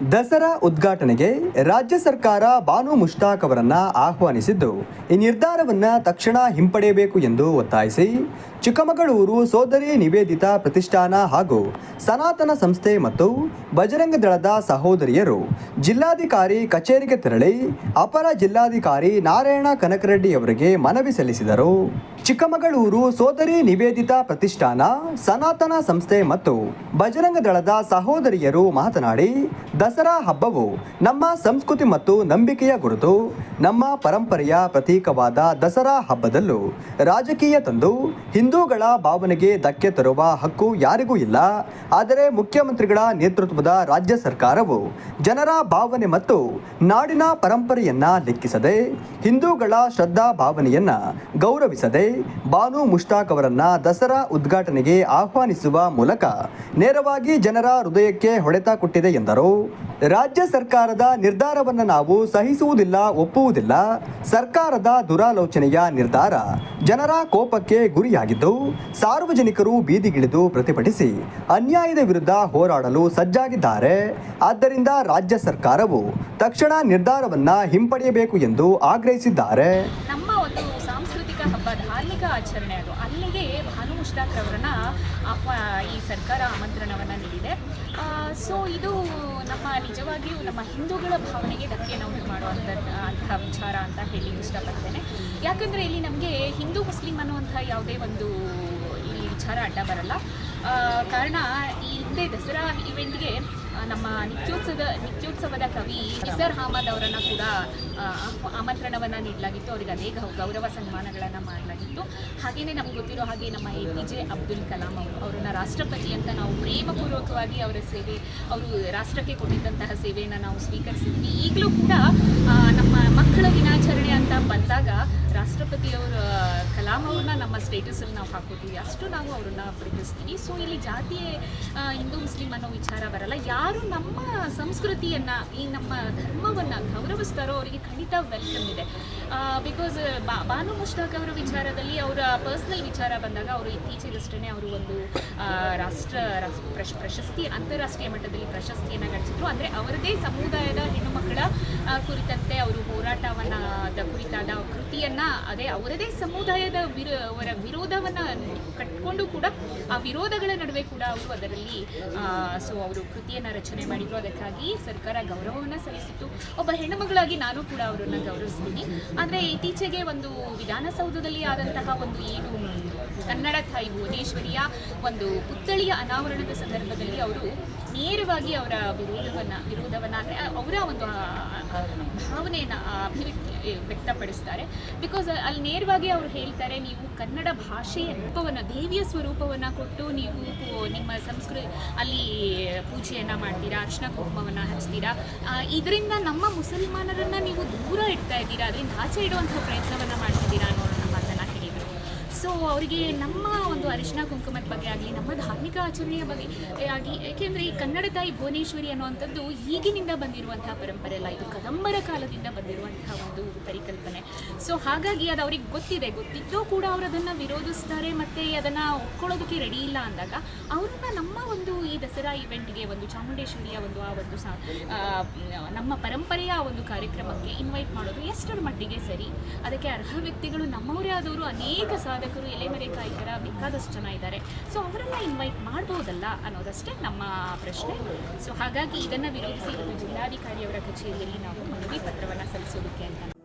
ದಸರಾ ಉದ್ಘಾಟನೆಗೆ ರಾಜ್ಯ ಸರ್ಕಾರ ಬಾನು ಮುಷ್ತಾಕ್ ಅವರನ್ನ ಆಹ್ವಾನಿಸಿದ್ದು ಈ ನಿರ್ಧಾರವನ್ನು ತಕ್ಷಣ ಹಿಂಪಡೆಯಬೇಕು ಎಂದು ಒತ್ತಾಯಿಸಿ ಚಿಕ್ಕಮಗಳೂರು ಸೋದರಿ ನಿವೇದಿತಾ ಪ್ರತಿಷ್ಠಾನ ಹಾಗೂ ಸನಾತನ ಸಂಸ್ಥೆ ಮತ್ತು ಬಜರಂಗ ದಳದ ಸಹೋದರಿಯರು ಜಿಲ್ಲಾಧಿಕಾರಿ ಕಚೇರಿಗೆ ತೆರಳಿ ಅಪರ ಜಿಲ್ಲಾಧಿಕಾರಿ ನಾರಾಯಣ ಕನಕರೆಡ್ಡಿ ಅವರಿಗೆ ಮನವಿ ಸಲ್ಲಿಸಿದರು. ಚಿಕ್ಕಮಗಳೂರು ಸೋದರಿ ನಿವೇದಿತಾ ಪ್ರತಿಷ್ಠಾನ, ಸನಾತನ ಸಂಸ್ಥೆ ಮತ್ತು ಬಜರಂಗ ದಳದ ಸಹೋದರಿಯರು ಮಾತನಾಡಿ, ದಸರಾ ಹಬ್ಬವು ನಮ್ಮ ಸಂಸ್ಕೃತಿ ಮತ್ತು ನಂಬಿಕೆಯ ಗುರುತು. ನಮ್ಮ ಪರಂಪರೆಯ ಪ್ರತೀಕವಾದ ದಸರಾ ಹಬ್ಬದಲ್ಲೂ ರಾಜಕೀಯ ತಂದು ಹಿಂದೂಗಳ ಭಾವನೆಗೆ ಧಕ್ಕೆ ತರುವ ಹಕ್ಕು ಯಾರಿಗೂ ಇಲ್ಲ. ಆದರೆ ಮುಖ್ಯಮಂತ್ರಿಗಳ ನೇತೃತ್ವದ ರಾಜ್ಯ ಸರ್ಕಾರವು ಜನರ ಭಾವನೆ ಮತ್ತು ನಾಡಿನ ಪರಂಪರೆಯನ್ನ ಲೆಕ್ಕಿಸದೆ ಹಿಂದೂಗಳ ಶ್ರದ್ಧಾ ಭಾವನೆಯನ್ನ ಗೌರವಿಸದೆ ಬಾನು ಮುಷ್ತಾಕ್ ಅವರನ್ನ ದಸರಾ ಉದ್ಘಾಟನೆಗೆ ಆಹ್ವಾನಿಸುವ ಮೂಲಕ ನೇರವಾಗಿ ಜನರ ಹೃದಯಕ್ಕೆ ಹೊಡೆತ ಕೊಟ್ಟಿದೆ ಎಂದರು. ರಾಜ್ಯ ಸರ್ಕಾರದ ನಿರ್ಧಾರವನ್ನು ನಾವು ಸಹಿಸುವುದಿಲ್ಲ, ಒಪ್ಪುವುದಿಲ್ಲ. ಸರ್ಕಾರದ ದುರಾಲೋಚನೆಯ ನಿರ್ಧಾರ ಜನರ ಕೋಪಕ್ಕೆ ಗುರಿಯಾಗಿದ್ದು ಸಾರ್ವಜನಿಕರು ಬೀದಿಗಿಳಿದು ಪ್ರತಿಭಟಿಸಿ ಅನ್ಯಾಯದ ವಿರುದ್ಧ ಹೋರಾಡಲು ಸಜ್ಜಾಗಿದ್ದಾರೆ. ಆದ್ದರಿಂದ ರಾಜ್ಯ ಸರ್ಕಾರವು ತಕ್ಷಣ ನಿರ್ಧಾರವನ್ನು ಹಿಂಪಡೆಯಬೇಕು ಎಂದು ಆಗ್ರಹಿಸಿದ್ದಾರೆ. ನಮ್ಮ ಒಂದು ಸಾಂಸ್ಕೃತಿಕ ಹಬ್ಬ, ಧಾರ್ಮಿಕ ಆಚರಣೆ ಅದು. ಅಲ್ಲಿಗೆ ಬಾನು ಮುಷ್ತಾಕ್ ಅವರನ್ನ ಈ ಸರ್ಕಾರ ಆಮಂತ್ರಣವನ್ನು ನೀಡಿದೆ. ಸೊ ಇದು ನಮ್ಮ ನಿಜವಾಗಿಯೂ ನಮ್ಮ ಹಿಂದೂಗಳ ಭಾವನೆಗೆ ಧಕ್ಕೆಯನ್ನು ಉಂಟು ಮಾಡುವಂತಹ ವಿಚಾರ ಅಂತ ಹೇಳಿ ಇಷ್ಟಪಡ್ತೇನೆ. ಯಾಕಂದರೆ ಇಲ್ಲಿ ನಮಗೆ ಹಿಂದೂ ಮುಸ್ಲಿಂ ಅನ್ನುವಂಥ ಯಾವುದೇ ಒಂದು ಇಲ್ಲಿ ವಿಚಾರ ಅಡ್ಡ ಬರಲ್ಲ. ಕಾರಣ ಈ ಹಿಂದೆ ದಸರಾ ಇವೆಂಟ್ಗೆ ನಮ್ಮ ನಿತ್ಯೋತ್ಸವದ ಕವಿ ನಿಸಾರ್ ಅಹಮದ್ ಅವರನ್ನು ಕೂಡ ಆಮಂತ್ರಣವನ್ನು ನೀಡಲಾಗಿತ್ತು. ಅವರಿಗೆ ಅದೇ ಗೌರವ ಸನ್ಮಾನಗಳನ್ನು ಮಾಡಲಾಗಿತ್ತು. ಹಾಗೆಯೇ ನಮ್ಗೆ ಗೊತ್ತಿರೋ ಹಾಗೆ ನಮ್ಮ APJ ಅಬ್ದುಲ್ ಕಲಾಂ ಅವರನ್ನು ರಾಷ್ಟ್ರಪತಿ ಅಂತ ನಾವು ಪ್ರೇಮಪೂರ್ವಕವಾಗಿ ಅವರ ಸೇವೆ, ಅವರು ರಾಷ್ಟ್ರಕ್ಕೆ ಕೊಟ್ಟಿದ್ದಂತಹ ಸೇವೆಯನ್ನು ನಾವು ಸ್ವೀಕರಿಸಿದ್ವಿ. ಈಗಲೂ ಕೂಡ ನಮ್ಮ ಮಕ್ಕಳ ದಿನಾಚರಣೆ ಅಂತ ಬಂದಾಗ ರಾಷ್ಟ್ರಪತಿಯವರ ಕಲಾಂ ಅವ್ರನ್ನ ನಮ್ಮ ಸ್ಟೇಟಸಲ್ಲಿ ನಾವು ಹಾಕೋತೀವಿ. ಅಷ್ಟು ನಾವು ಅವ್ರನ್ನ ಪ್ರೀತಿಸ್ತೀವಿ. ಸೊ ಇಲ್ಲಿ ಜಾತಿ ಹಿಂದೂ ಮುಸ್ಲಿಂ ಅನ್ನೋ ವಿಚಾರ ಬರಲ್ಲ. ಯಾರು ನಮ್ಮ ಸಂಸ್ಕೃತಿಯನ್ನು, ಈ ನಮ್ಮ ಧರ್ಮವನ್ನು ಗೌರವಿಸ್ತಾರೋ ಅವರಿಗೆ ಖಂಡಿತ ವೆಲ್ಕಮ್ ಇದೆ. ಬಿಕಾಸ್ ಬಾನು ಮುಷ್ತಾಕ್ ಅವರ ವಿಚಾರದಲ್ಲಿ ಅವರ ಪರ್ಸ್ನಲ್ ವಿಚಾರ ಬಂದಾಗ ಅವರು ಇತ್ತೀಚೆಗಷ್ಟೇ ಅವರು ಒಂದು ಪ್ರಶಸ್ತಿ, ಅಂತಾರಾಷ್ಟ್ರೀಯ ಮಟ್ಟದಲ್ಲಿ ಪ್ರಶಸ್ತಿಯನ್ನು ಗಳಿಸಿದ್ರು. ಅಂದರೆ ಅವರದೇ ಸಮುದಾಯದ ಹೆಣ್ಣು ಮಕ್ಕಳ ಕುರಿತಂತೆ ಅವರು ಹೋರಾಟವನ್ನು ಕುರಿತಾದ ಕೃತಿಯನ್ನು, ಅದೇ ಅವರದೇ ಸಮುದಾಯದ ವಿರೋಧವನ್ನು ಕಟ್ಕೊಂಡು ಕೂಡ ಆ ವಿರೋಧಗಳ ನಡುವೆ ಕೂಡ ಅವರು ಅದರಲ್ಲಿ ಅವರು ಕೃತಿಯನ್ನು ರಚನೆ ಮಾಡಿದ್ರು. ಅದಕ್ಕಾಗಿ ಸರ್ಕಾರ ಗೌರವವನ್ನು ಸಲ್ಲಿಸಿತ್ತು. ಒಬ್ಬ ಹೆಣ್ಣುಮಗಳಾಗಿ ನಾನು ಕೂಡ ಅವರನ್ನು ಗೌರವಿಸ್ತೀನಿ. ಆದರೆ ಇತ್ತೀಚೆಗೆ ಒಂದು ವಿಧಾನಸೌಧದಲ್ಲಿ ಆದಂತಹ ಒಂದು ಏನು ಕನ್ನಡ ತಾಯಿ ಭುವನೇಶ್ವರಿಯ ಒಂದು ಪುತ್ಥಳಿಯ ಅನಾವರಣದ ಸಂದರ್ಭದಲ್ಲಿ ಅವರು ನೇರವಾಗಿ ಅವರ ವಿರೋಧವನ್ನು ಅಂದರೆ ಅವರ ಒಂದು ಭಾವನೆಯನ್ನು ವ್ಯಕ್ತಪಡಿಸ್ತಾರೆ. ಬಿಕಾಸ್ ಅಲ್ಲಿ ನೇರವಾಗಿ ಅವರು ಹೇಳ್ತಾರೆ, ನೀವು ಕನ್ನಡ ಭಾಷೆಯ ರೂಪವನ್ನು, ದೇವಿಯ ಸ್ವರೂಪವನ್ನು ಕೊಟ್ಟು ನೀವು ನಿಮ್ಮ ಸಂಸ್ಕೃತಿ ಅಲ್ಲಿ ಪೂಜೆಯನ್ನು ಮಾಡ್ತೀರಾ, ಅರ್ಶಿನ ಕುಂಕುಮವನ್ನು ಹಚ್ತೀರಾ. ಇದರಿಂದ ನಮ್ಮ ಮುಸಲ್ಮಾನರನ್ನು ನೀವು ದೂರ ಇಡ್ತಾ ಇದ್ದೀರಾ, ಅದರಿಂದ ಆಚೆ ಇಡುವಂಥ ಪ್ರಯತ್ನವನ್ನು ಮಾಡ್ತಿದ್ದೀರಾ ಅನ್ನೋ ಮಾತನ್ನು ಹೇಳಿದರು. ಸೊ ಅವರಿಗೆ ನಮ್ಮ ಒಂದು ಅರಿಶಿನ ಕುಂಕುಮದ ಬಗ್ಗೆ ಆಗಲಿ, ನಮ್ಮ ಧಾರ್ಮಿಕ ಆಚರಣೆಯ ಬಗ್ಗೆ ಆಗಿ, ಏಕೆಂದರೆ ಈ ಕನ್ನಡ ತಾಯಿ ಭುವನೇಶ್ವರಿ ಅನ್ನುವಂಥದ್ದು ಈಗಿನಿಂದ ಬಂದಿರುವಂತಹ ಪರಂಪರೆ ಅಲ್ಲ, ಇದು ಕದಂಬರ ಕಾಲದಿಂದ ಬಂದಿರುವಂತಹ ಒಂದು ಪರಿಕಲ್ಪನೆ. ಸೊ ಹಾಗಾಗಿ ಅದು ಅವ್ರಿಗೆ ಗೊತ್ತಿದ್ದೂ ಕೂಡ ಅವರು ಅದನ್ನು ವಿರೋಧಿಸ್ತಾರೆ ಮತ್ತು ಅದನ್ನು ಒಪ್ಕೊಳ್ಳೋದಕ್ಕೆ ರೆಡಿ ಇಲ್ಲ ಅಂದಾಗ ಅವರನ್ನು ನಮ್ಮ ಒಂದು ಈ ದಸರಾ ಇವೆಂಟ್ಗೆ, ಒಂದು ಚಾಮುಂಡೇಶ್ವರಿಯ ಒಂದು ಆ ಒಂದು ನಮ್ಮ ಪರಂಪರೆಯ ಒಂದು ಕಾರ್ಯಕ್ರಮಕ್ಕೆ ಇನ್ವೈಟ್ ಮಾಡೋದು ಎಷ್ಟರ ಮಟ್ಟಿಗೆ ಸರಿ? ಅದಕ್ಕೆ ಅರ್ಹ ವ್ಯಕ್ತಿಗಳು ನಮ್ಮವರೇ ಆದವರು ಅನೇಕ ಸಾಧಕರು, ಎಲೆಮರೆ ಕಾಯಕರ ಬೇಕಾದಷ್ಟು ಜನ ಇದ್ದಾರೆ. ಸೊ ಅವರೆಲ್ಲ ಇನ್ವೈಟ್ ಮಾಡ್ಬೋದಲ್ಲ ಅನ್ನೋದಷ್ಟೇ ನಮ್ಮ ಪ್ರಶ್ನೆ. ಸೊ ಹಾಗಾಗಿ ಇದನ್ನು ವಿರೋಧಿಸಿ ಜಿಲ್ಲಾಧಿಕಾರಿಯವರ ಕಚೇರಿಯಲ್ಲಿ ನಾವು ಮನವಿ ಪತ್ರವನ್ನು ಸಲ್ಲಿಸೋದಕ್ಕೆ ಅಂತ